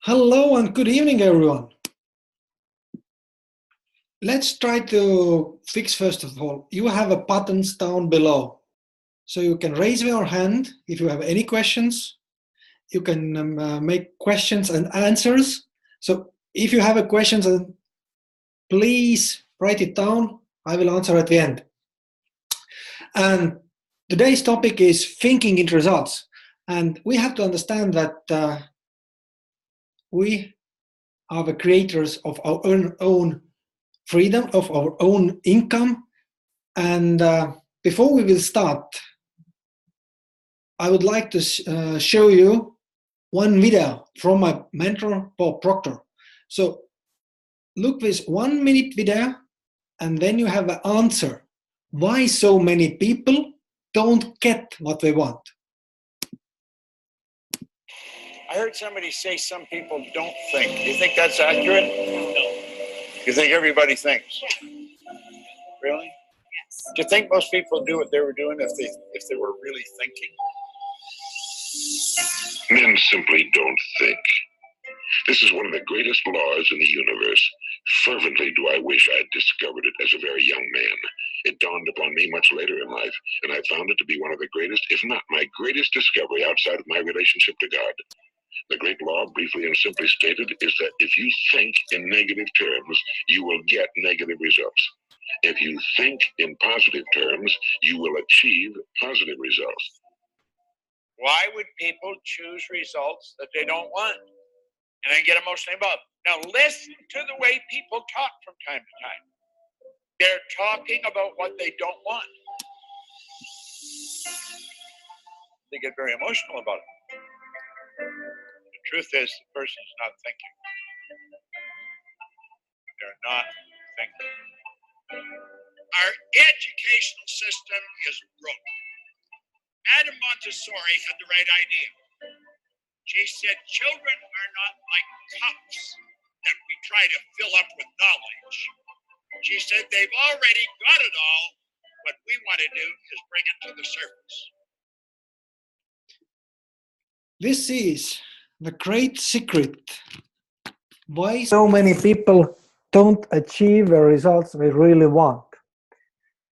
Hello and good evening, everyone. Let's try to fix, first of all, you have a buttons down below. So you can raise your hand if you have any questions. You can make questions and answers. So if you have a question, please write it down. I will answer at the end. And today's topic is thinking in results. And we have to understand that we are the creators of our own freedom, of our own income. And before we will start, I would like to show you one video from my mentor, Bob Proctor. So look this 1 minute video, and then you have an answer. Why so many people don't get what they want? I heard somebody say some people don't think. Do you think that's accurate? No. You think everybody thinks? Yeah. Really? Yes. Do you think most people do what they were doing if they were really thinking? Men simply don't think. This is one of the greatest laws in the universe. Fervently do I wish I had discovered it as a very young man. It dawned upon me much later in life, and I found it to be one of the greatest, if not my greatest discovery outside of my relationship to God. The great law, briefly and simply stated, is that if you think in negative terms, you will get negative results. If you think in positive terms, you will achieve positive results. Why would people choose results that they don't want and then get emotionally involved? Now listen to the way people talk from time to time. They're talking about what they don't want. They get very emotional about it. The truth is, the person's not thinking. They're not thinking. Our educational system is broken. Madame Montessori had the right idea. She said children are not like cups that we try to fill up with knowledge. She said they've already got it all. What we want to do is bring it to the surface. This is the great secret why so many people don't achieve the results they really want.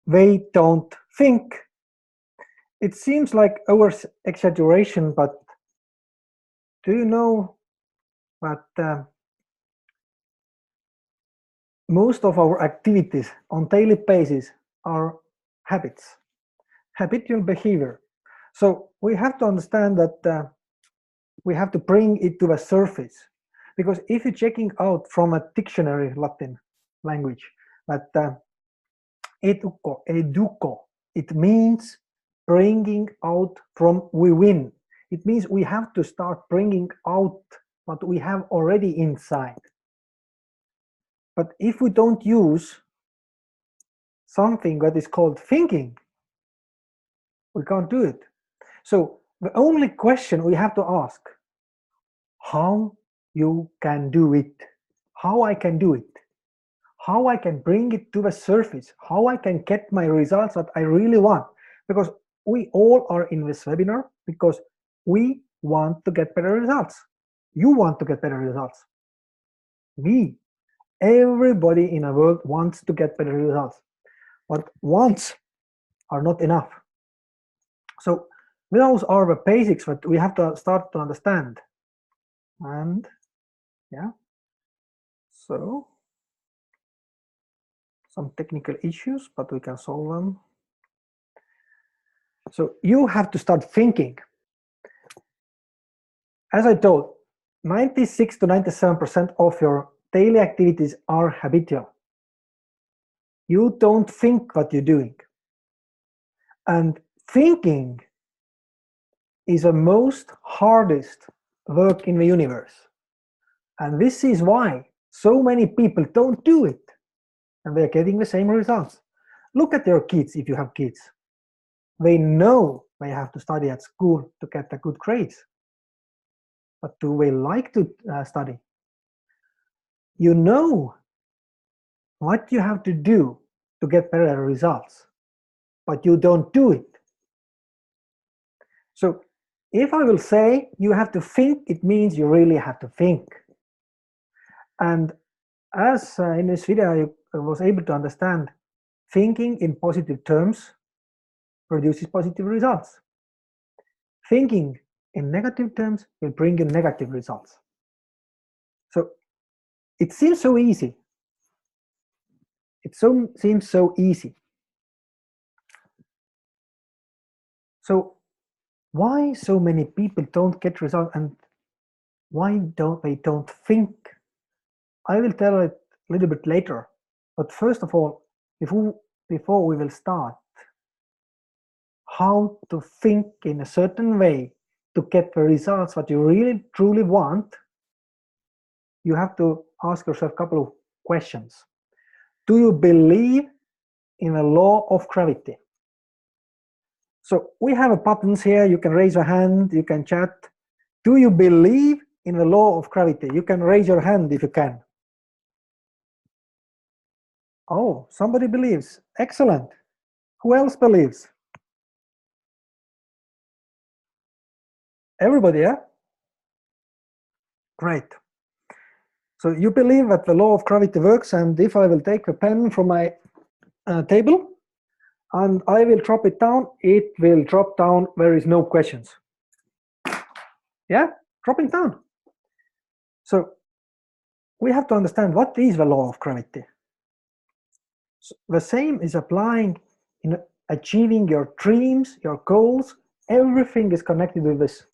They don't think. It seems like over-exaggeration, but do you know that most of our activities on daily basis are habits, habitual behavior. So we have to understand that we have to bring it to the surface, because if you're checking out from a dictionary, Latin language, that educo, it means bringing out from within. It means we have to start bringing out what we have already inside. But if we don't use something that is called thinking, we can't do it. So the only question we have to ask, how you can do it, how I can do it, how I can bring it to the surface, how I can get my results that I really want. Because we all are in this webinar because we want to get better results. You want to get better results. Everybody in the world wants to get better results. But wants are not enough. So those are the basics that we have to start to understand. And yeah, so some technical issues, but we can solve them. So you have to start thinking. As I told, 96 to 97% of your daily activities are habitual. You don't think what you're doing. And thinking is the most hardest work in the universe. And this is why so many people don't do it. And they're getting the same results. Look at your kids if you have kids. They know they have to study at school to get the good grades. But do they like to study? You know what you have to do to get better results, but you don't do it. So if I will say you have to think, it means you really have to think. And as in this video, I was able to understand, thinking in positive terms produces positive results. Thinking in negative terms will bring you negative results. So it seems so easy. It seems so easy. So why so many people don't get results, and why they don't think? I will tell it a little bit later. But first of all, before we will start, how to think in a certain way to get the results that you really truly want, you have to ask yourself a couple of questions. Do you believe in the law of gravity? So we have buttons here. You can raise your hand, you can chat. Do you believe in the law of gravity? You can raise your hand if you can. Oh, somebody believes. Excellent. Who else believes? Everybody, yeah? Great. So you believe that the law of gravity works, and if I will take the pen from my table and I will drop it down, it will drop down. There is no questions. Yeah, dropping down. So we have to understand what is the law of gravity. So the same is applying in achieving your dreams, your goals. Everything is connected with this.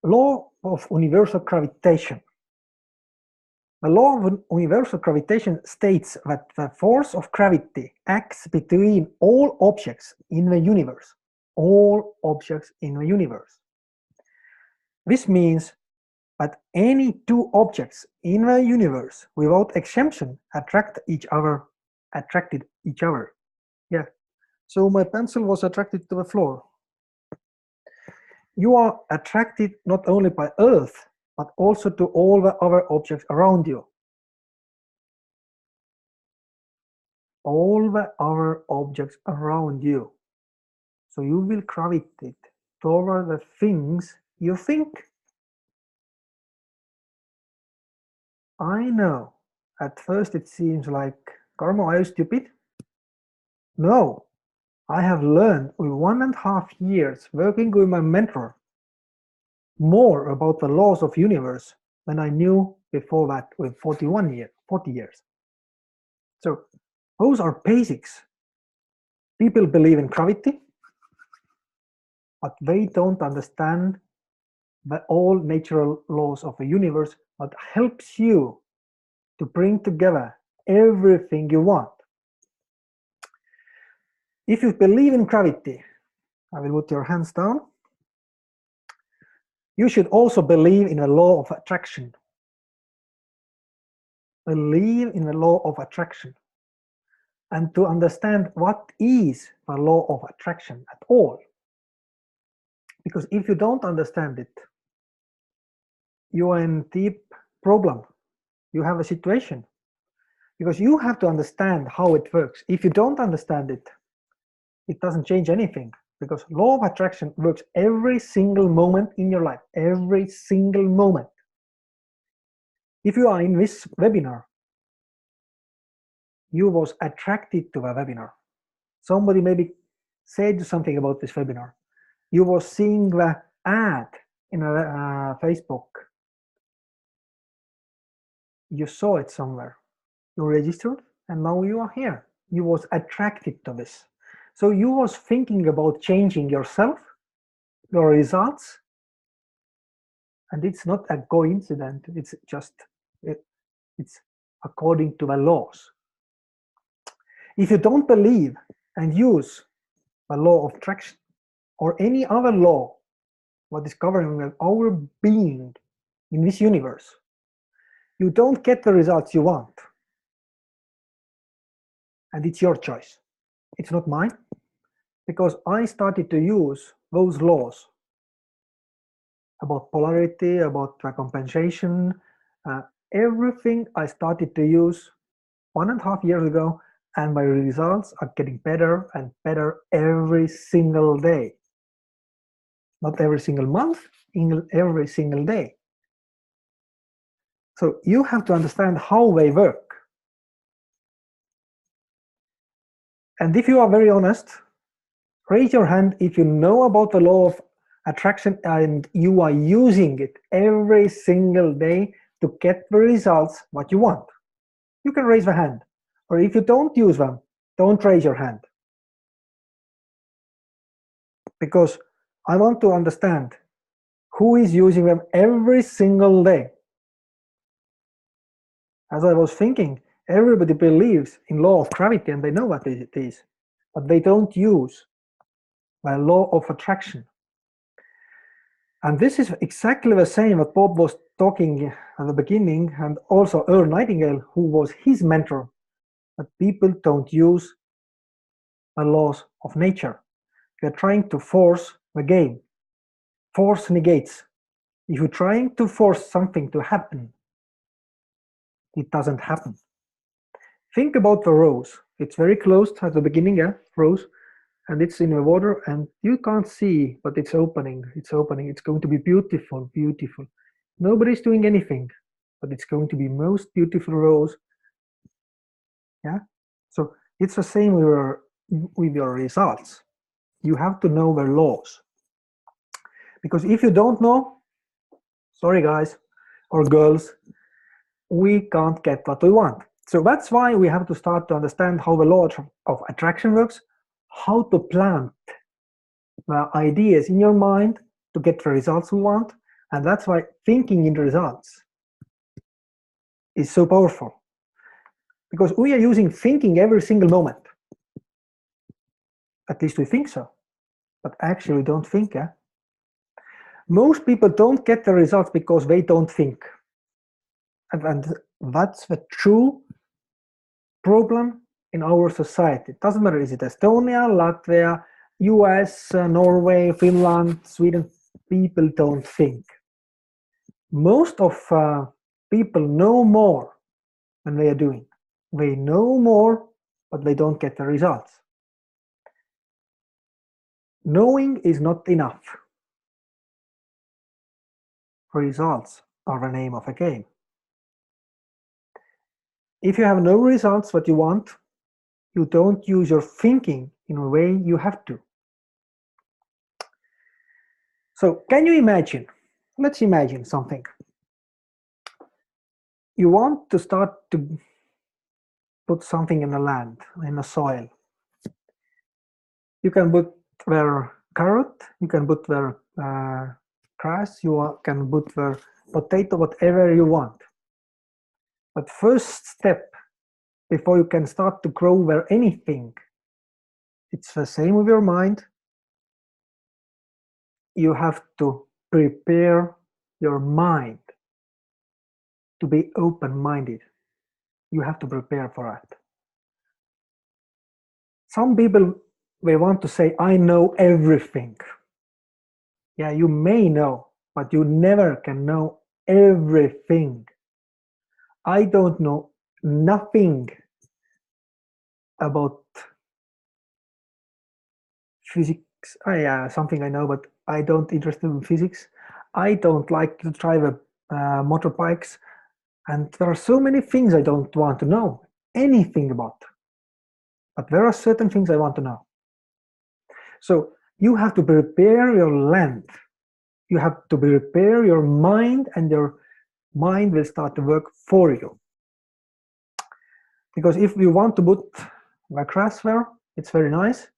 Law of universal gravitation. The law of universal gravitation states that the force of gravity acts between all objects in the universe. All objects in the universe. This means that any two objects in the universe, without exemption, attracted each other. Yeah. So my pencil was attracted to the floor. You are attracted not only by Earth, but also to all the other objects around you. All the other objects around you. So you will gravitate toward the things you think. I know. At first it seems like, Karmo, are you stupid? No. I have learned with 1.5 years working with my mentor more about the laws of universe than I knew before that with 40 years. So those are basics. People believe in gravity, but they don't understand the all natural laws of the universe that helps you to bring together everything you want. If you believe in gravity, I will put your hands down. You should also believe in the law of attraction. Believe in the law of attraction. And to understand what is the law of attraction at all. Because if you don't understand it, you are in deep problem. You have a situation. Because you have to understand how it works. If you don't understand it, it doesn't change anything. Because law of attraction works every single moment in your life. Every single moment. If you are in this webinar, you was attracted to the webinar. Somebody maybe said something about this webinar. You was seeing the ad in Facebook. You saw it somewhere. You registered, and now you are here. You was attracted to this. So you was thinking about changing yourself, your results, and it's not a coincidence. It's just it's according to the laws. If you don't believe and use the law of attraction or any other law what is governing our being in this universe, you don't get the results you want. And it's your choice. It's not mine, because I started to use those laws about polarity, about compensation, everything I started to use 1.5 years ago, and my results are getting better and better every single day. Not every single month, every single day. So you have to understand how they work. And if you are very honest, raise your hand if you know about the law of attraction and you are using it every single day to get the results what you want. You can raise the hand. Or if you don't use them, don't raise your hand. Because I want to understand who is using them every single day. As I was thinking, everybody believes in law of gravity and they know what it is, but they don't use the law of attraction. And this is exactly the same what Bob was talking at the beginning, and also Earl Nightingale, who was his mentor, that people don't use the laws of nature. They're trying to force the game. Force negates. If you're trying to force something to happen, it doesn't happen. Think about the rose. It's very closed at the beginning, rose, and it's in the water and you can't see, but it's opening, it's opening. It's going to be beautiful, beautiful. Nobody's doing anything, but it's going to be most beautiful rose. Yeah. So it's the same with your results. You have to know the laws. Because if you don't know, sorry guys or girls, we can't get what we want. So that's why we have to start to understand how the law of attraction works, how to plant the ideas in your mind to get the results we want. And that's why thinking in the results is so powerful. Because we are using thinking every single moment. At least we think so. But actually we don't think. Most people don't get the results because they don't think. And that's the true problem in our society. It doesn't matter, is it Estonia, Latvia, US, Norway, Finland, Sweden, people don't think. Most of people know more than they are doing. They know more, but they don't get the results. Knowing is not enough. Results are the name of a game. If you have no results what you want, you don't use your thinking in a way you have to. So can you imagine? Let's imagine something. You want to start to put something in the land, in the soil. You can put their carrot, you can put their grass, you can put their potato, whatever you want. But first step, before you can start to grow there anything, it's the same with your mind. You have to prepare your mind to be open-minded. You have to prepare for that. Some people, they want to say, I know everything. Yeah, you may know, but you never can know everything. I don't know nothing about physics. Yeah, something I know, but I don't interested in physics. I don't like to drive motorbikes. And there are so many things I don't want to know anything about. But there are certain things I want to know. So you have to prepare your land. You have to prepare your mind, and your mind will start to work for you. Because if you want to put the grass there, it's very nice.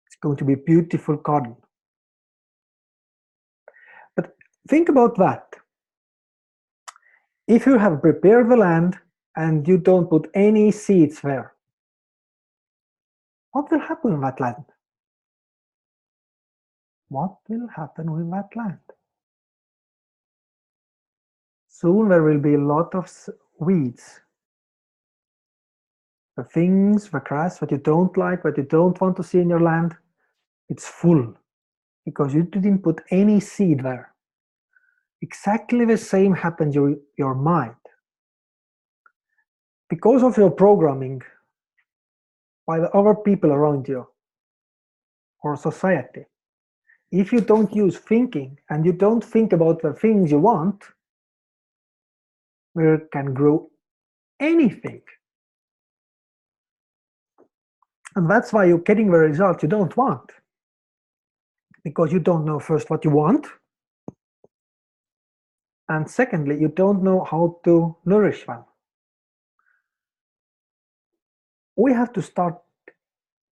It's going to be a beautiful garden. But think about that. If you have prepared the land and you don't put any seeds there, what will happen with that land? What will happen with that land? Soon there will be a lot of weeds. The things, the grass, what you don't like, what you don't want to see in your land, it's full because you didn't put any seed there. Exactly the same happens with your mind. Because of your programming by the other people around you or society, if you don't use thinking and you don't think about the things you want, where it can grow anything. And that's why you're getting the results you don't want. Because you don't know first what you want. And secondly, you don't know how to nourish them. We have to start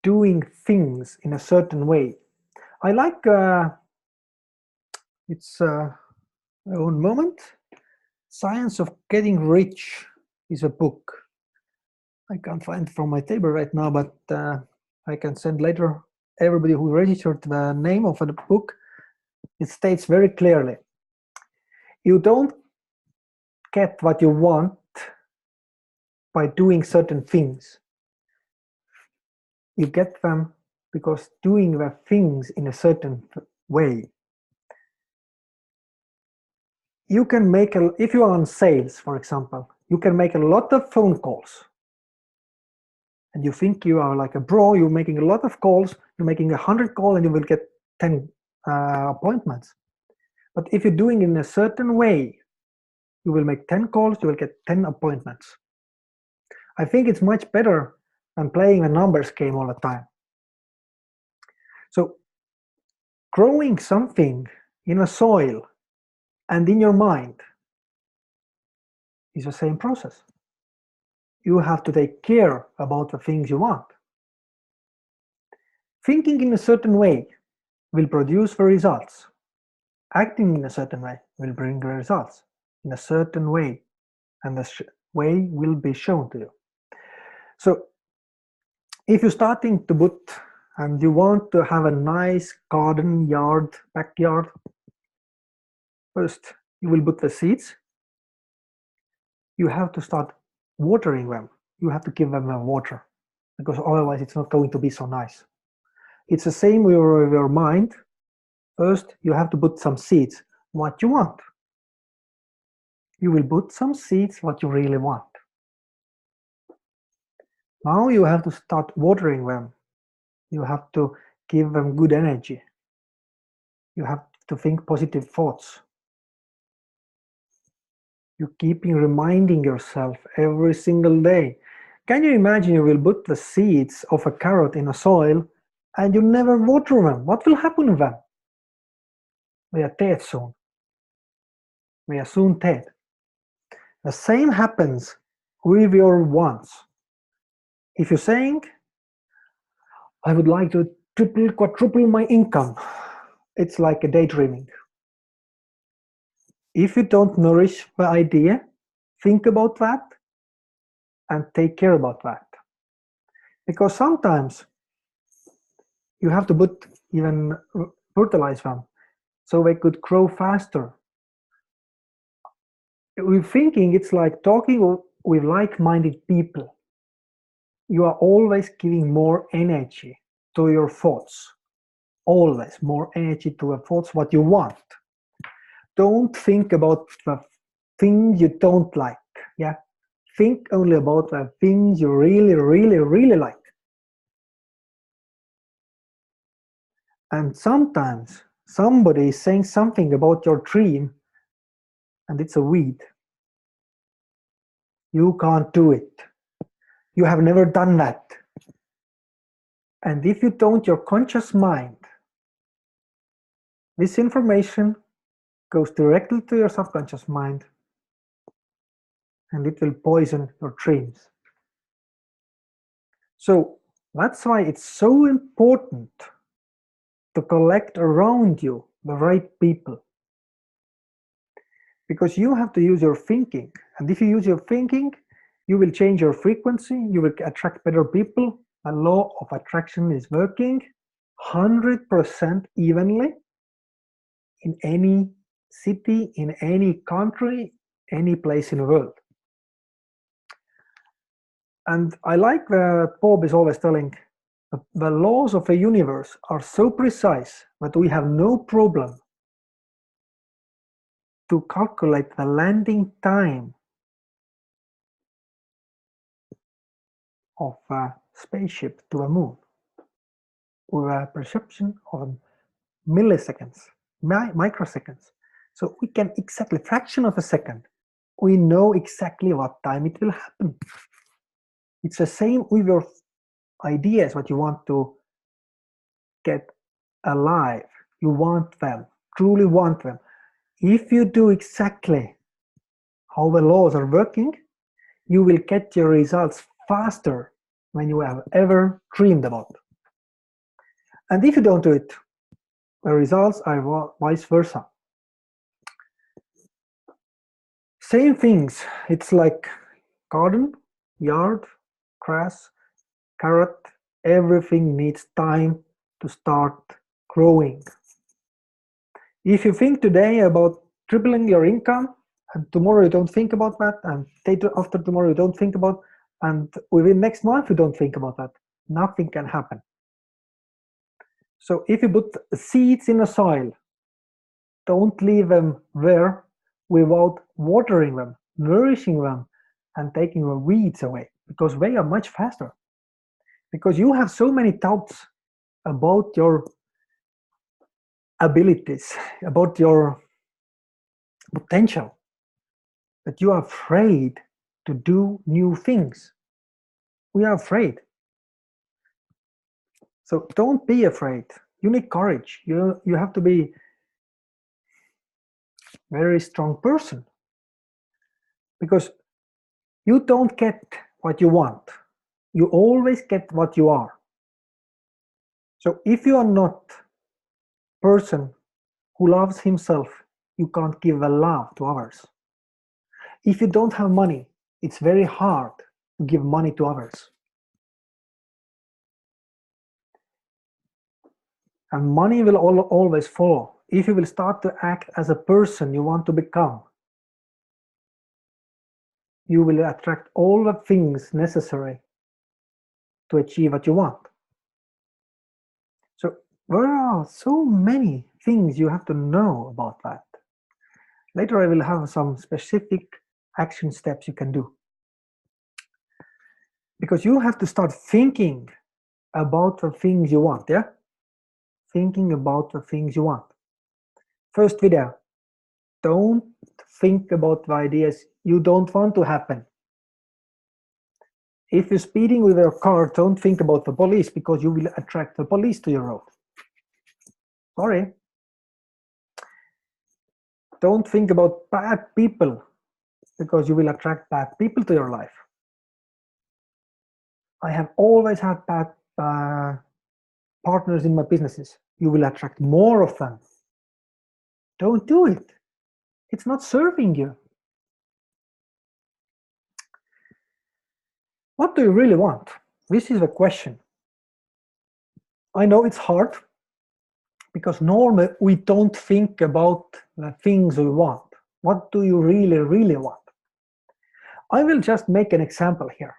doing things in a certain way. I like, it's one moment. Science of Getting Rich is a book. I can't find it from my table right now, but I can send later everybody who registered the name of the book. It states very clearly, you don't get what you want by doing certain things. You get them because doing the things in a certain way. You can make, if you are on sales, for example, you can make a lot of phone calls. And you think you are like a pro, you're making a lot of calls, you're making 100 calls and you will get 10 appointments. But if you're doing it in a certain way, you will make 10 calls, you will get 10 appointments. I think it's much better than playing a numbers game all the time. So growing something in a soil and in your mind is the same process. You have to take care about the things you want. Thinking in a certain way will produce the results. Acting in a certain way will bring the results in a certain way, and the way will be shown to you. So if you're starting to put and you want to have a nice garden, yard, backyard, first you will put the seeds. You have to start watering them. You have to give them water, because otherwise it's not going to be so nice. It's the same with your mind. First, you have to put some seeds, what you want. You will put some seeds, what you really want. Now you have to start watering them. You have to give them good energy. You have to think positive thoughts. You keep reminding yourself every single day. Can you imagine you will put the seeds of a carrot in a soil and you never water them? What will happen to them? They are dead soon. They are soon dead. The same happens with your wants. If you're saying, I would like to triple, quadruple my income, it's like a daydreaming. If you don't nourish the idea, think about that and take care about that. Because sometimes you have to even fertilize them so they could grow faster. With thinking, it's like talking with like-minded people. You are always giving more energy to your thoughts. Always more energy to your thoughts, what you want. Don't think about the things you don't like. Yeah, think only about the things you really, really, really like. And sometimes somebody is saying something about your dream and it's a weed. You can't do it. You have never done that. And if you don't, your conscious mind, this information goes directly to your subconscious mind and it will poison your dreams. So that's why it's so important to collect around you the right people. Because you have to use your thinking. And if you use your thinking, you will change your frequency, you will attract better people. The law of attraction is working 100% evenly in any city, in any country, any place in the world. And I like that Bob is always telling, the laws of the universe are so precise that we have no problem to calculate the landing time of a spaceship to a moon with a perception of milliseconds, microseconds. So we can exactly fraction of a second we know exactly what time it will happen. It's the same with your ideas, what you want to get alive. You want them, truly want them. If you do exactly how the laws are working, you will get your results faster than you have ever dreamed about. And if you don't do it, the results are vice versa. Same things. It's like garden, yard, grass, carrot. Everything needs time to start growing. If you think today about tripling your income, and tomorrow you don't think about that, and day after tomorrow you don't think about, and within next month you don't think about that, nothing can happen. So if you put seeds in the soil, don't leave them there without watering them, nourishing them, and taking the weeds away, because they are much faster. Because you have so many doubts about your abilities, about your potential, that you are afraid to do new things. We are afraid. So don't be afraid. You need courage. You have to be a very strong person, because you don't get what you want. You always get what you are. So if you are not a person who loves himself, you can't give a love to others. If you don't have money, it's very hard to give money to others. And money will always follow. If you will start to act as a person you want to become, you will attract all the things necessary to achieve what you want. So there are so many things you have to know about that. Later I will have some specific action steps you can do. Because you have to start thinking about the things you want, yeah? Thinking about the things you want. First video, don't think about the ideas you don't want to happen. If you're speeding with your car, don't think about the police, because you will attract the police to your road. Sorry. Don't think about bad people, because you will attract bad people to your life. I have always had bad partners in my businesses. You will attract more of them. Don't do it. It's not serving you. What do you really want? This is the question. I know it's hard, because normally we don't think about the things we want. What do you really, really want? I will just make an example here.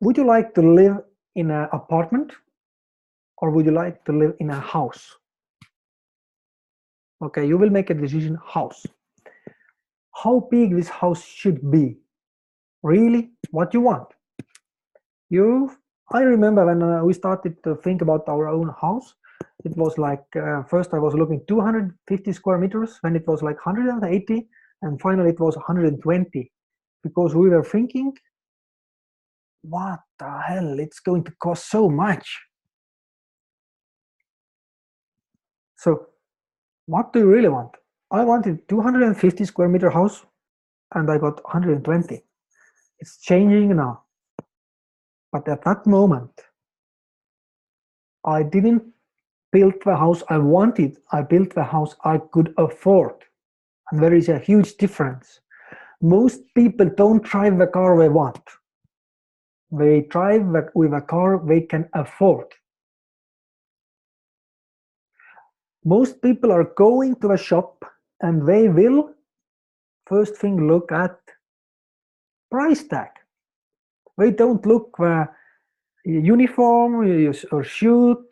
Would you like to live in an apartment, or would you like to live in a house? Okay, you will make a decision, house. How big this house should be? Really, what you want? I remember when we started to think about our own house, it was like, first I was looking 250 square meters, then it was like 180, and finally it was 120, because we were thinking, what the hell, it's going to cost so much. So what do you really want? I wanted 250 square meter house, and I got 120. It's changing now. But at that moment, I didn't build the house I wanted. I built the house I could afford. And there is a huge difference. Most people don't drive the car they want. They drive with a car they can afford. Most people are going to a shop and they will first thing look at price tag. They don't look the uniform or shoot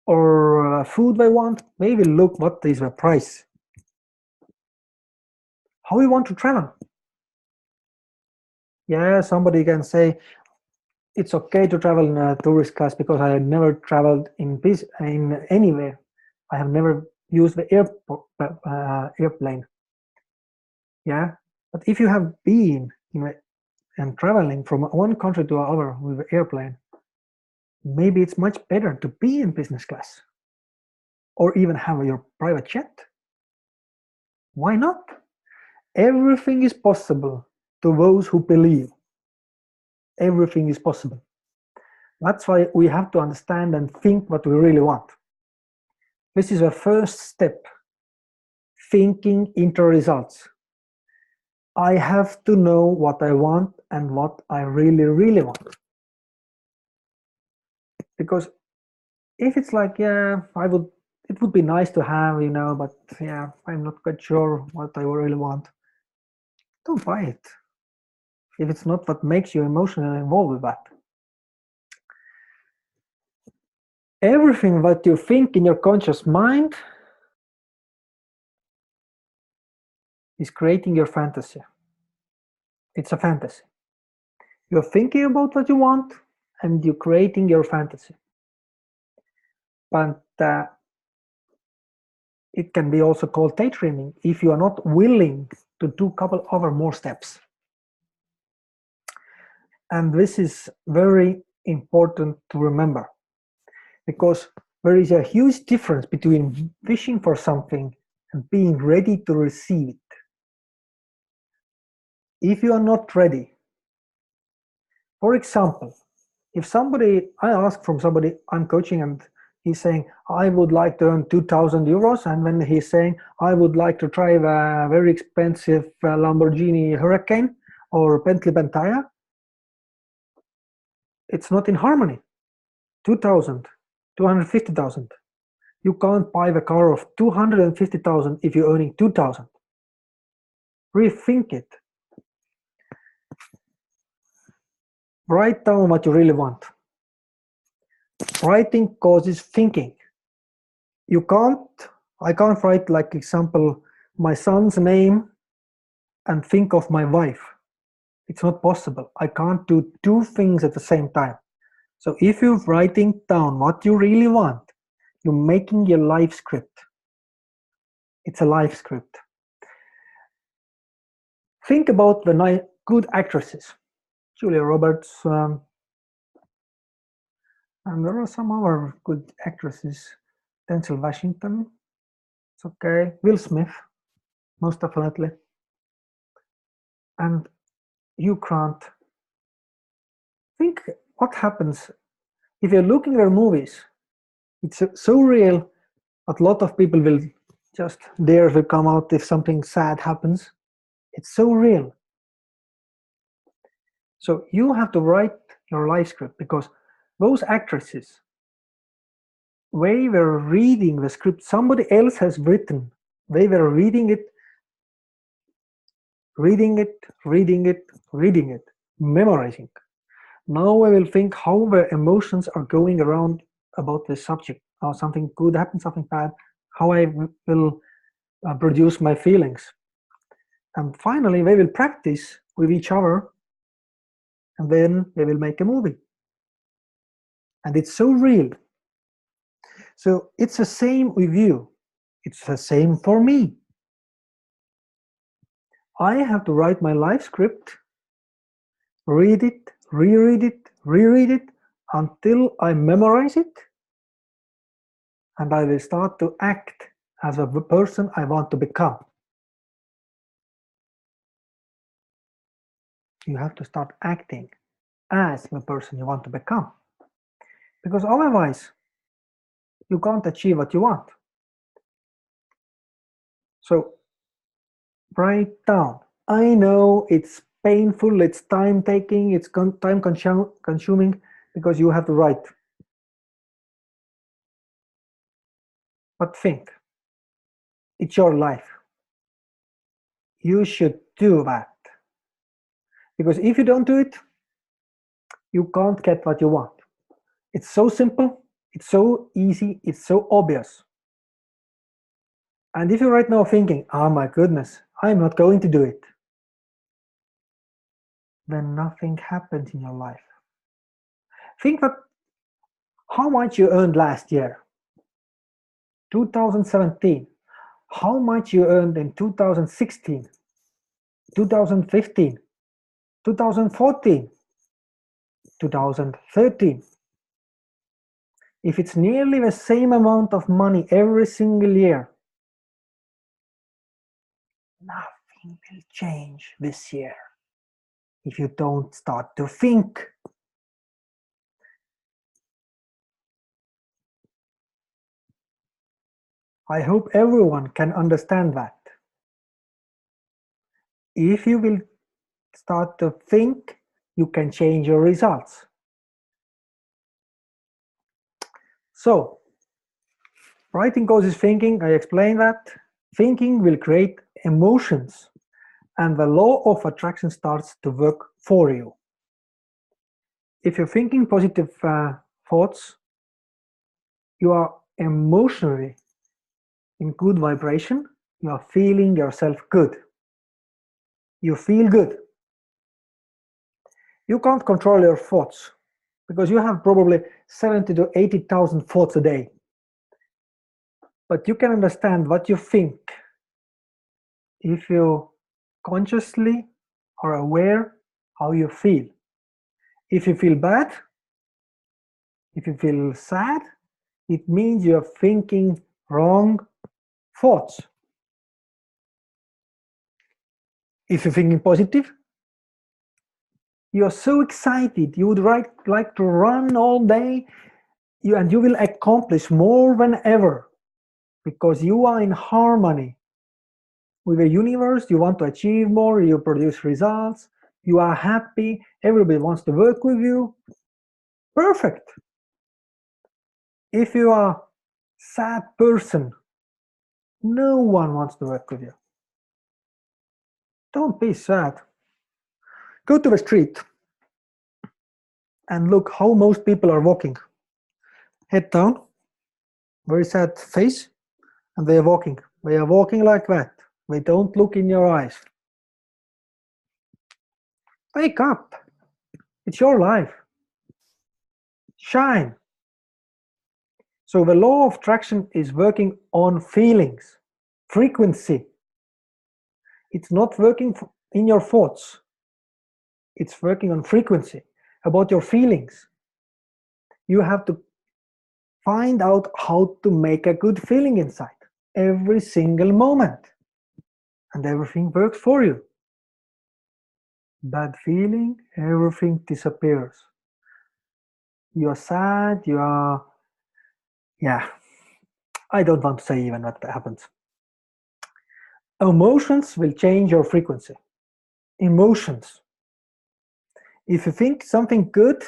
or food they want. They will look what is the price. How you want to travel? Yeah, somebody can say it's okay to travel in a tourist class because I have never traveled in anywhere. I have never used the airplane. Yeah, but if you have been and traveling from one country to another with an airplane, maybe it's much better to be in business class or even have your private jet. Why not? Everything is possible to those who believe. Everything is possible. That's why we have to understand and think what we really want. This is the first step, thinking into results. I have to know what I want and what I really, really want. Because if it's like, yeah, it would be nice to have, but yeah, I'm not quite sure what I really want, don't buy it. If it's not what makes you emotionally involved with that. Everything that you think in your conscious mind is creating your fantasy. It's a fantasy. You're thinking about what you want and you're creating your fantasy. But it can be also called daydreaming if you are not willing to do a couple other more steps. And this is very important to remember, because there is a huge difference between wishing for something and being ready to receive it. If you are not ready, for example, if I ask from somebody I'm coaching and he's saying, I would like to earn 2,000 euros, and when he's saying, I would like to drive a very expensive Lamborghini Huracan or Bentley Bentayga, it's not in harmony. 2,000, 250,000. You can't buy the car of 250,000 if you're earning 2,000. Rethink it. Write down what you really want. Writing causes thinking. I can't write, like example, my son's name and think of my wife. It's not possible. I can't do two things at the same time. So if you're writing down what you really want, you're making your life script. It's a life script. Think about the good actresses. Julia Roberts, and there are some other good actresses. Denzel Washington, it's okay. Will Smith, most definitely. And Hugh Grant. Think what happens if you're looking at their movies. It's so real that a lot of people will just dare to come out if something sad happens. It's so real. So you have to write your life script, because those actresses, they were reading the script somebody else has written. They were reading it, memorizing. Now I will think how the emotions are going around about this subject. Or something good happens, something bad, how I will produce my feelings. And finally, they will practice with each other, and then they will make a movie. And it's so real. So it's the same with you. It's the same for me. I have to write my life script, read it, reread it until I memorize it, and I will start to act as a person I want to become. You have to start acting as the person you want to become, because otherwise you can't achieve what you want. So write down. I know it's painful, it's time taking, it's time consuming, because you have to write. But think, it's your life. You should do that. Because if you don't do it, you can't get what you want. It's so simple, it's so easy, it's so obvious. And if you're right now thinking, oh my goodness, I'm not going to do it, then nothing happens in your life. Think that how much you earned last year, 2017, how much you earned in 2016, 2015, 2014, 2013. If it's nearly the same amount of money every single year, nothing will change this year if you don't start to think. I hope everyone can understand that. If you will start to think, you can change your results. So, writing causes thinking, I explained that. Thinking will create emotions, and the law of attraction starts to work for you. If you're thinking positive thoughts, you are emotionally in good vibration, you are feeling yourself good. You feel good. You can't control your thoughts because you have probably 70 to 80,000 thoughts a day. But you can understand what you think if you consciously are aware how you feel. If you feel bad, if you feel sad, it means you're thinking wrong thoughts. If you're thinking positive, you're so excited, you would like to run all day, and you will accomplish more than ever because you are in harmony with the universe. You want to achieve more, you produce results, you are happy, everybody wants to work with you. Perfect. If you are a sad person, no one wants to work with you. Don't be sad. Go to the street and look how most people are walking. Head down, very sad face, and they are walking. They are walking like that. They don't look in your eyes. Wake up. It's your life. Shine. So the law of attraction is working on feelings, frequency. It's not working in your thoughts. It's working on frequency, about your feelings. You have to find out how to make a good feeling inside every single moment, and everything works for you. Bad feeling, everything disappears. You are sad, you are, yeah, I don't want to say even what happens. Emotions will change your frequency. Emotions. If you think something good,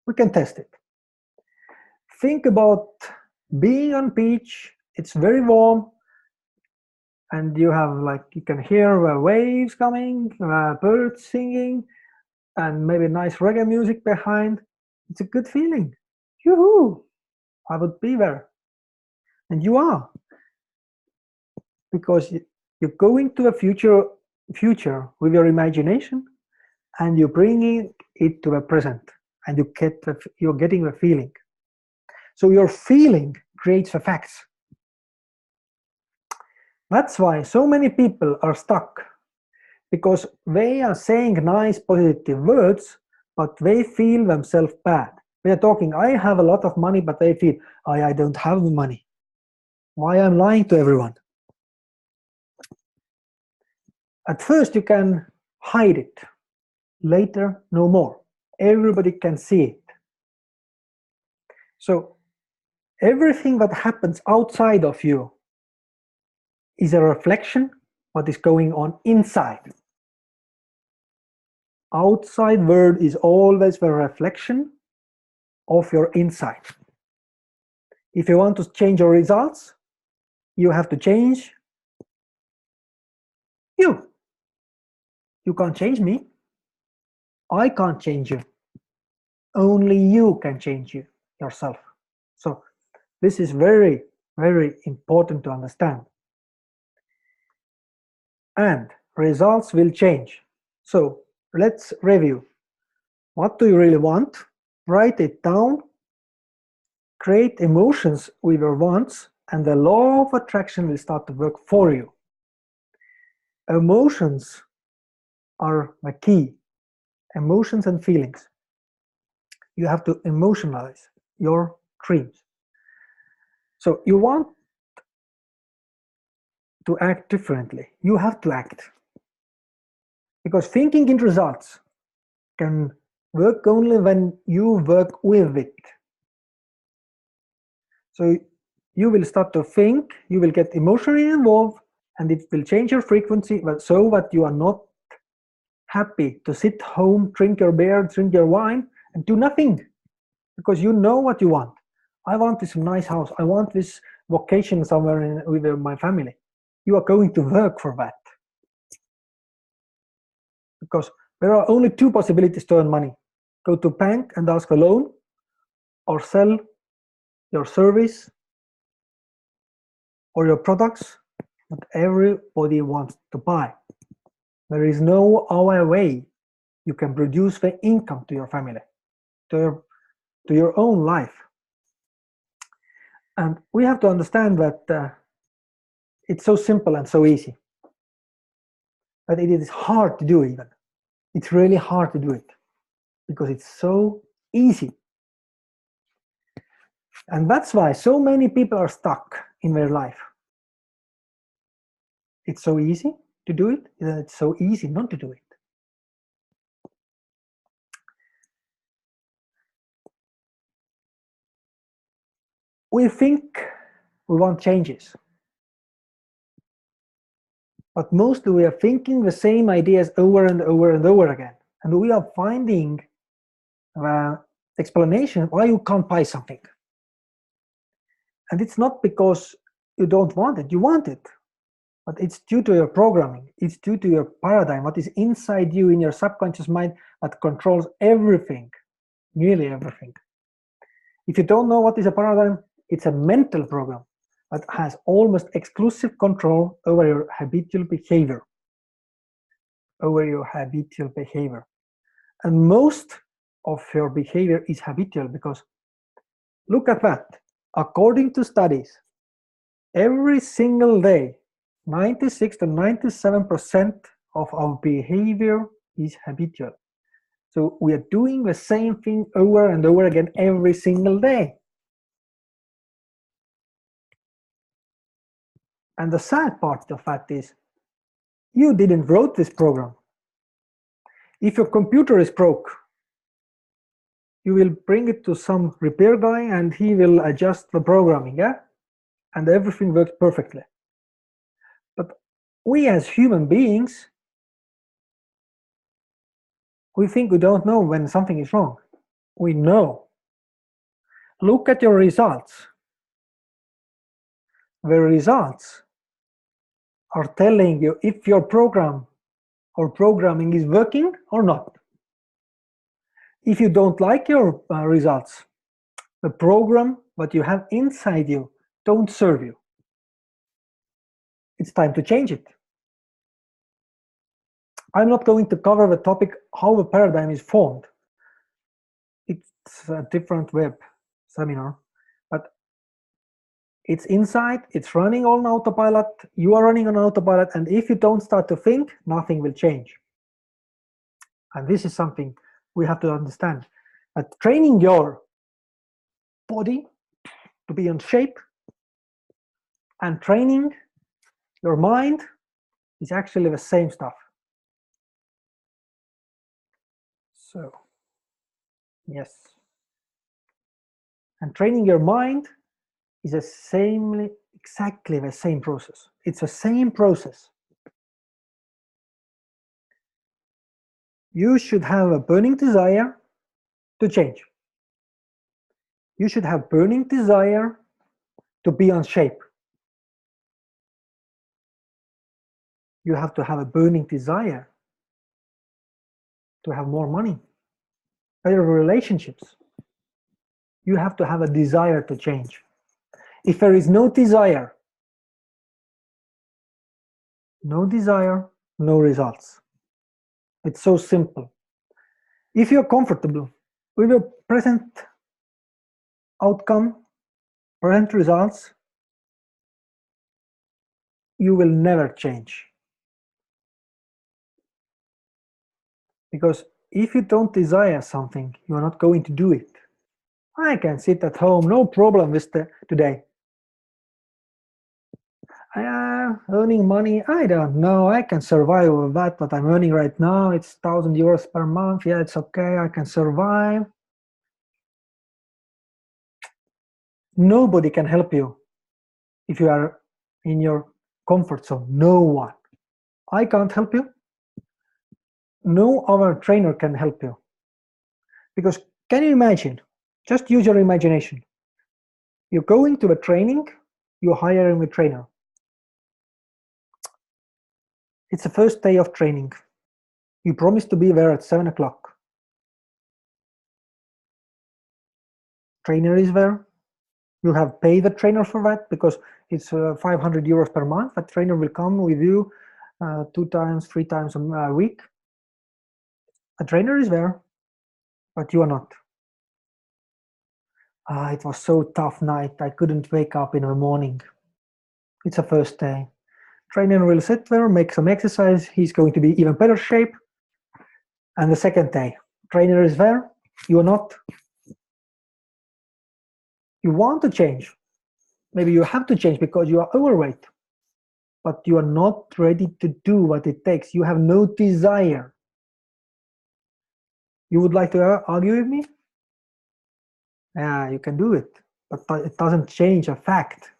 we can test it. Think about being on beach, it's very warm, and you have you can hear the waves coming, birds singing, and maybe nice reggae music behind. It's a good feeling. Yoo-hoo! I would be there. And you are. Because you're going to a future with your imagination, and you're bringing it to the present, and you're getting the feeling. So your feeling creates the facts. That's why so many people are stuck, because they are saying nice positive words, but they feel themselves bad. They are talking, I have a lot of money, but they feel, I don't have money. Why I'm lying to everyone? At first you can hide it. Later, no more. Everybody can see it. So everything that happens outside of you is a reflection what is going on inside. Outside world is always the reflection of your inside. If you want to change your results, you have to change you. You can't change me. I can't change you. Only you can change yourself. So this is very, very important to understand. And results will change. So let's review. What do you really want? Write it down. Create emotions with your wants, and the law of attraction will start to work for you. Emotions are the key. Emotions and feelings. You have to emotionalize your dreams. So you want to act differently. You have to act. Because thinking in results can work only when you work with it. So you will start to think, you will get emotionally involved, and it will change your frequency so that you are not happy to sit home, drink your beer, drink your wine, and do nothing. Because you know what you want. I want this nice house. I want this vacation somewhere with my family. You are going to work for that. Because there are only two possibilities to earn money. Go to bank and ask a loan, or sell your service or your products that everybody wants to buy. There is no other way you can produce the income to your family, to your own life. And we have to understand that it's so simple and so easy. But it is hard to do even. It's really hard to do it because it's so easy. And that's why so many people are stuck in their life. It's so easy to do it, and it's so easy not to do it. We think we want changes, but mostly we are thinking the same ideas over and over and over again. And we are finding explanation why you can't buy something. And it's not because you don't want it, you want it. But it's due to your programming, it's due to your paradigm, what is inside you in your subconscious mind that controls everything, nearly everything. If you don't know what is a paradigm, it's a mental program that has almost exclusive control over your habitual behavior. And most of your behavior is habitual because look at that. According to studies, every single day, 96 to 97% of our behavior is habitual. So we are doing the same thing over and over again every single day. And the sad part of that is you didn't wrote this program. If your computer is broke, you will bring it to some repair guy and he will adjust the programming, yeah? And everything works perfectly. But we as human beings, we think we don't know when something is wrong. We know. Look at your results. The results are telling you if your program or programming is working or not. If you don't like your results, the program that you have inside you don't serve you. It's time to change it. I'm not going to cover the topic how the paradigm is formed. It's a different web seminar, but it's inside, it's running on autopilot, you are running on autopilot, and if you don't start to think, nothing will change. And this is something we have to understand. That training your body to be in shape and training your mind is actually the same stuff. So, yes. And training your mind is exactly the same process. It's the same process. You should have a burning desire to change. You should have burning desire to be on shape. You have to have a burning desire to have more money, better relationships. You have to have a desire to change. If there is no desire, no results. It's so simple. If you're comfortable with your present outcome, present results, you will never change. Because if you don't desire something, you are not going to do it. I can sit at home, no problem with today. I am earning money, I don't know, I can survive with that, what I'm earning right now, it's 1,000 euros per month, yeah, it's okay, I can survive. Nobody can help you if you are in your comfort zone, no one. I can't help you, no other trainer can help you. Because can you imagine, just use your imagination, you're going to a training, you're hiring a trainer. It's the first day of training. You promise to be there at 7 o'clock. Trainer is there. You have paid the trainer for that because it's 500 euros per month. That trainer will come with you 2 times, 3 times a week. A trainer is there, but you are not. It was so tough night. I couldn't wake up in the morning. It's the first day. Trainer will sit there, make some exercise. He's going to be even better shape. And the second day, trainer is there. You are not. You want to change. Maybe you have to change because you are overweight. But you are not ready to do what it takes. You have no desire. You would like to argue with me? Yeah, you can do it. But it doesn't change a fact.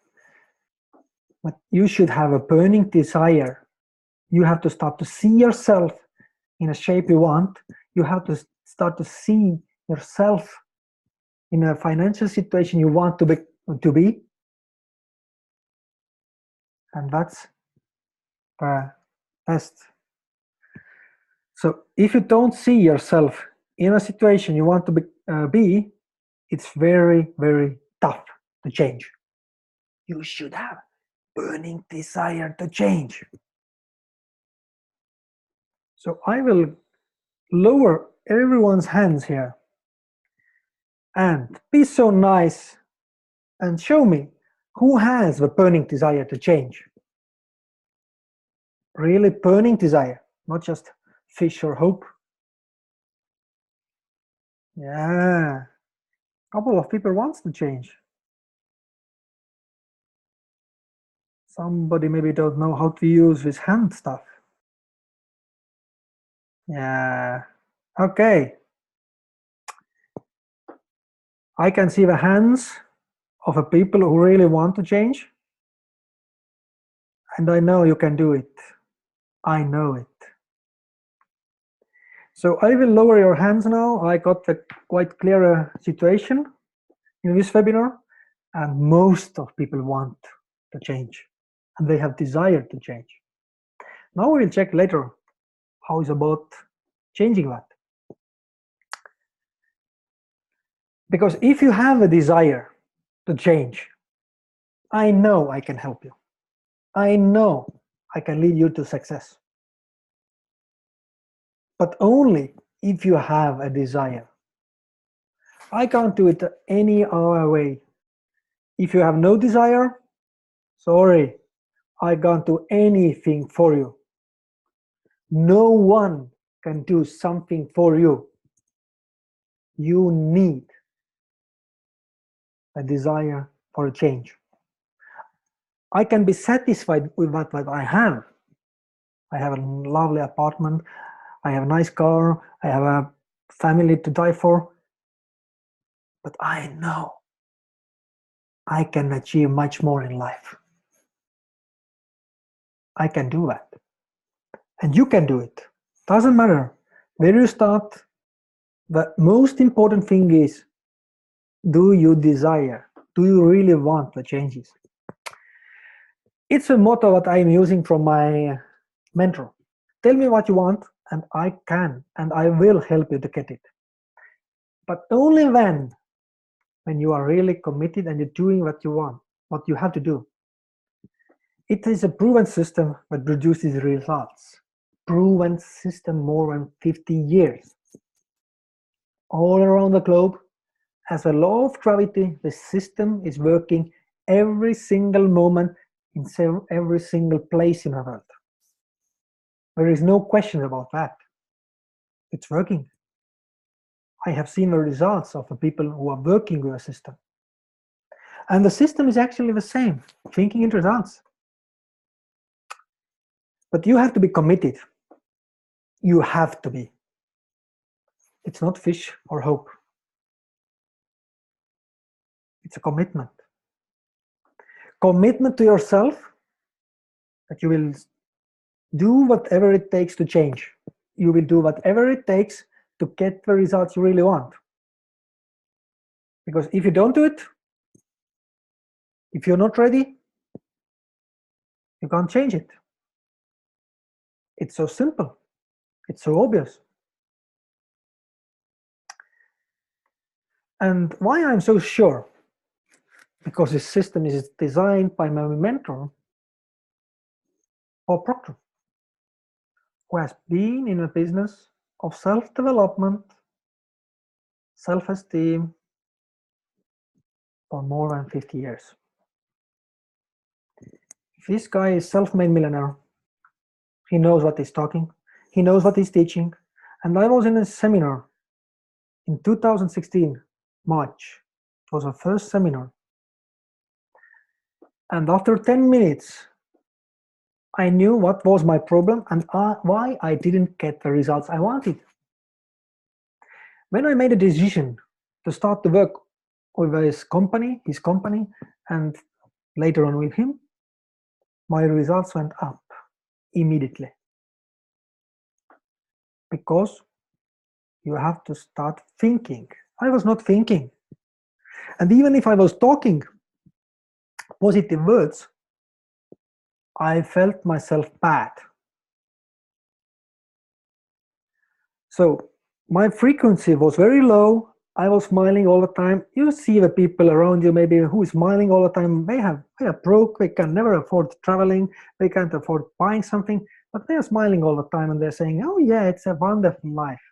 But you should have a burning desire. You have to start to see yourself in a shape you want. You have to start to see yourself in a financial situation you want to be. And that's best. So if you don't see yourself in a situation you want to be, it's very, very tough to change. You should have burning desire to change. So I will lower everyone's hands here and be so nice and show me who has the burning desire to change. Really burning desire, not just fish or hope. Yeah, a couple of people wants to change. Somebody maybe don't know how to use this hand stuff. Yeah, okay. I can see the hands of the people who really want to change. And I know you can do it. I know it. So I will lower your hands now. I got a quite clear situation in this webinar, and most of people want to change, and they have desire to change. Now we will check later how is about changing that. Because if you have a desire to change, I know I can help you. I know I can lead you to success. But only if you have a desire. I can't do it any other way. If you have no desire, sorry, I can't do anything for you. No one can do something for you. You need a desire for a change. I can be satisfied with what I have. I have a lovely apartment, I have a nice car, I have a family to die for. But I know I can achieve much more in life. I can do that. And you can do it. Doesn't matter where you start. The most important thing is, do you desire? Do you really want the changes? It's a motto that I'm using from my mentor. Tell me what you want, and I can, and I will help you to get it. But only when you are really committed and you're doing what you want, what you have to do. It is a proven system that produces results. Proven system more than 50 years. All around the globe, as a law of gravity, the system is working every single moment in every single place in the world. There is no question about that. It's working. I have seen the results of the people who are working with a system. And the system is actually the same, thinking in results. But you have to be committed. You have to be. It's not fish or hope. It's a commitment. Commitment to yourself that you will do whatever it takes to change. You will do whatever it takes to get the results you really want. Because if you don't do it, if you're not ready, you can't change it. It's so simple. It's so obvious. And why I'm so sure? Because this system is designed by my mentor, Bob Proctor, who has been in a business of self-development, self-esteem for more than 50 years. This guy is self-made millionaire. He knows what he's talking. He knows what he's teaching. And I was in a seminar in 2016, March. It was our first seminar. And after 10 minutes, I knew what was my problem and why I didn't get the results I wanted. When I made a decision to start to work with his company, and later on with him, my results went up immediately. Because you have to start thinking. I was not thinking. And even if I was talking positive words, I felt myself bad. So my frequency was very low. I was smiling all the time. You see the people around you maybe who is smiling all the time. They are broke. They can never afford traveling. They can't afford buying something, but they are smiling all the time and they're saying, oh yeah, it's a wonderful life.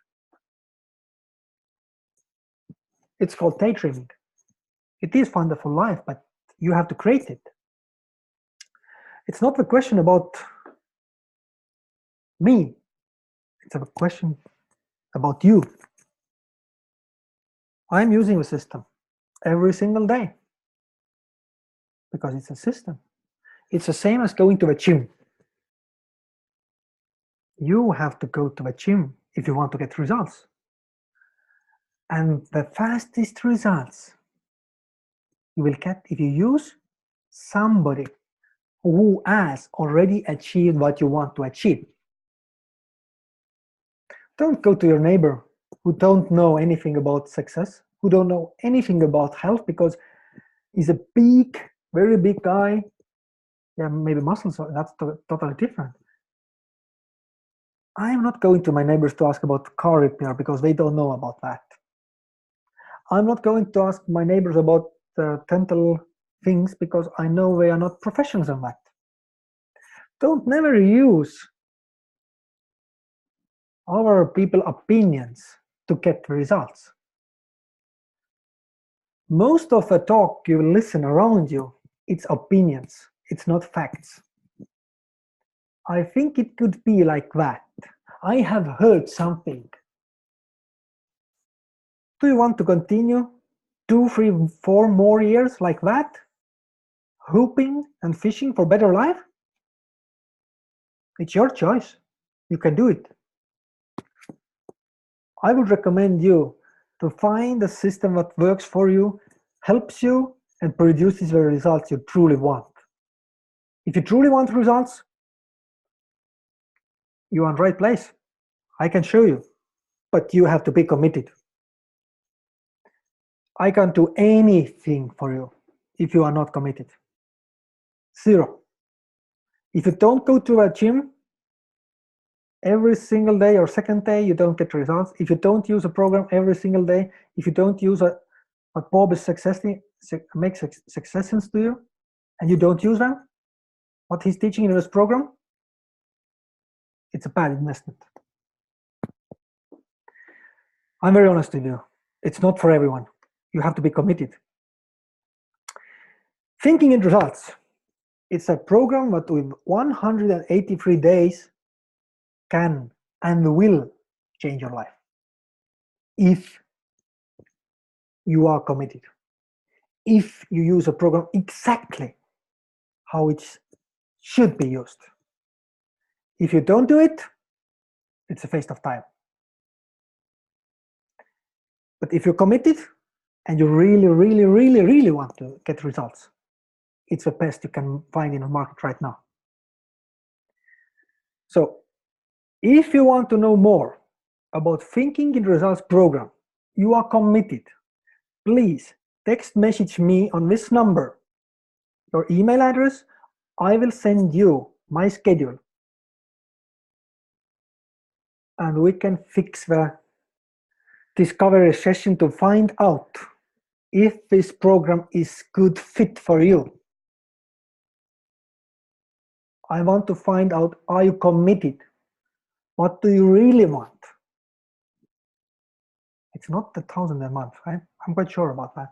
It's called daydreaming. It is wonderful life, but you have to create it. It's not the question about me. It's a question about you. I'm using the system every single day because it's a system. It's the same as going to the gym. You have to go to the gym if you want to get results. And the fastest results you will get if you use somebody who has already achieved what you want to achieve. Don't go to your neighbor who don't know anything about success, who don't know anything about health, because he's a big, very big guy. Yeah, maybe muscles, that's totally different. I'm not going to my neighbors to ask about car repair because they don't know about that. I'm not going to ask my neighbors about dental things because I know they are not professionals on that. Don't never use other people's opinions to get the results. Most of the talk you listen around you, it's opinions, it's not facts. I think it could be like that. I have heard something. Do you want to continue 2, 3, 4 more years like that? Hoping and fishing for better life? It's your choice. You can do it. I would recommend you to find a system that works for you, helps you, and produces the results you truly want. If you truly want results, you're in the right place. I can show you, but you have to be committed. I can't do anything for you if you are not committed. Zero. If you don't go to a gym every single day or second day, you don't get results. If you don't use a program every single day, if you don't use what Bob is makes suggestions to you, and you don't use them, what he's teaching in this program, it's a bad investment. I'm very honest with you. It's not for everyone. You have to be committed. Thinking in Results. It's a program that with 183 days can and will change your life if you are committed, if you use a program exactly how it should be used. If you don't do it, it's a waste of time. But if you're committed and you really want to get results, it's the best you can find in the market right now. So if you want to know more about Thinking in Results program, you are committed, please text message me on this number, your email address. I will send you my schedule and we can fix the discovery session to find out if this program is good fit for you. I want to find out, are you committed? What do you really want? It's not the 1,000 a month, right? I'm quite sure about that.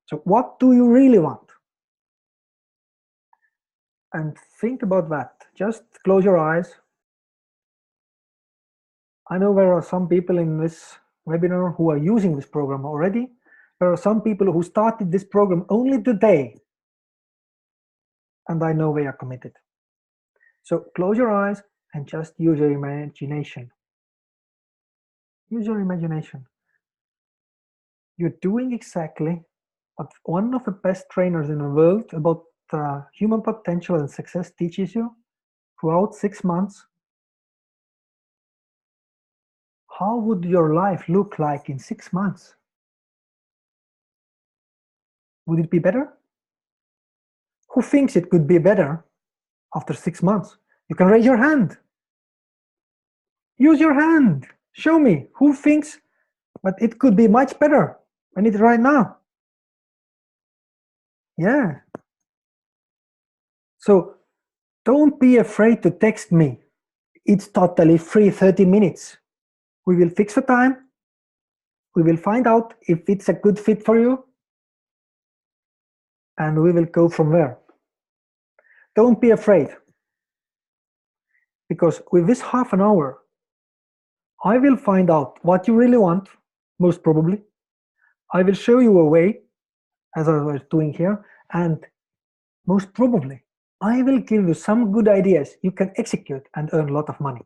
So what do you really want? And think about that. Just close your eyes. I know there are some people in this webinar who are using this program already. There are some people who started this program only today. And I know they are committed. So close your eyes and just use your imagination. Use your imagination. You're doing exactly what one of the best trainers in the world about human potential and success teaches you throughout 6 months. How would your life look like in 6 months? Would it be better? Who thinks it could be better after 6 months? You can raise your hand. Use your hand. Show me who thinks that it could be much better than it is right now. Yeah. So don't be afraid to text me. It's totally free, 30 minutes. We will fix the time. We will find out if it's a good fit for you. And we will go from there. Don't be afraid. Because with this half an hour, I will find out what you really want, most probably. I will show you a way, as I was doing here, and most probably, I will give you some good ideas you can execute and earn a lot of money.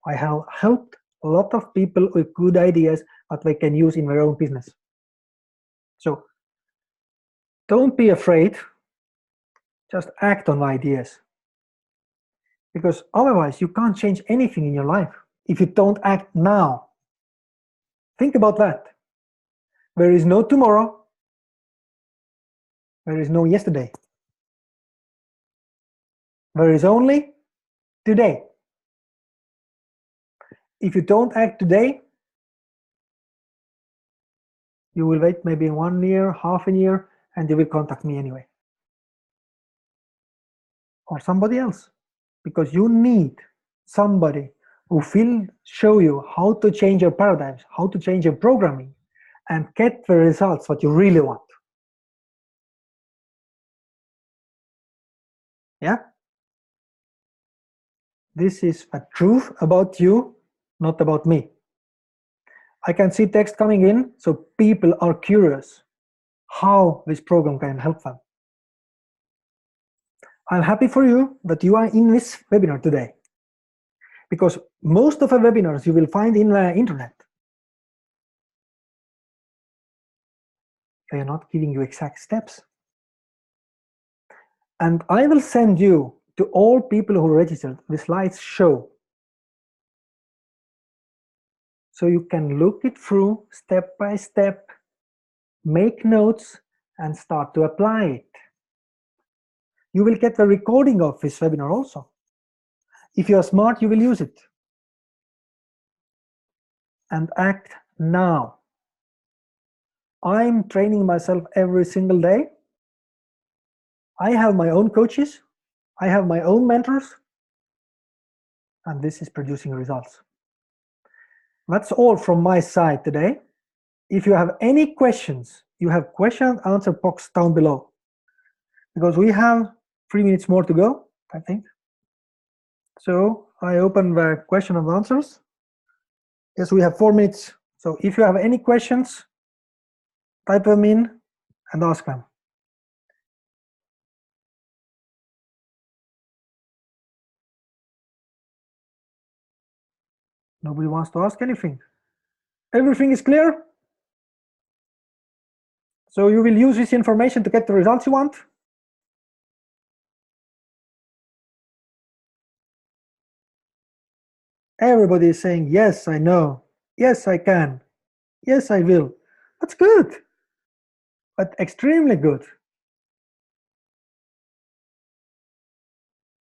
I have helped a lot of people with good ideas that they can use in their own business. So don't be afraid, just act on ideas. Because otherwise you can't change anything in your life if you don't act now. Think about that. There is no tomorrow. There is no yesterday. There is only today. If you don't act today, you will wait maybe 1 year, half a year, and you will contact me anyway. Or somebody else. Because you need somebody who will show you how to change your paradigms, how to change your programming, and get the results what you really want. Yeah? This is a truth about you, not about me. I can see text coming in, so people are curious how this program can help them. I'm happy for you that you are in this webinar today, because most of the webinars you will find in the internet, they are not giving you exact steps. And I will send you to all people who registered the slides show, so you can look it through step by step, make notes, and start to apply it. You will get the recording of this webinar also. If you are smart, you will use it. And act now. I'm training myself every single day. I have my own coaches. I have my own mentors. And this is producing results. That's all from my side today. If you have any questions, you have question and answer box down below. Because we have 3 minutes more to go, I think. So I open the question and answers. Yes, we have 4 minutes. So if you have any questions, type them in and ask them. Nobody wants to ask anything. Everything is clear? So you will use this information to get the results you want? Everybody is saying, yes, I know. Yes, I can. Yes, I will. That's good. But extremely good.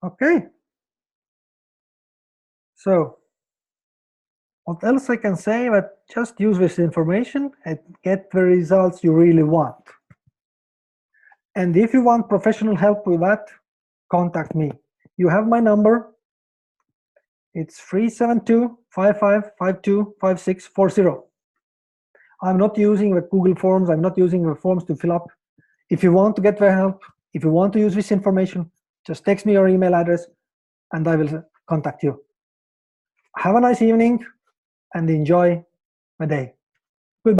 Okay. So what else I can say? But just use this information and get the results you really want. And if you want professional help with that, contact me. You have my number. It's 372-5552-5640. I'm not using the Google Forms. I'm not using the forms to fill up. If you want to get the help, if you want to use this information, just text me your email address and I will contact you. Have a nice evening and enjoy the day.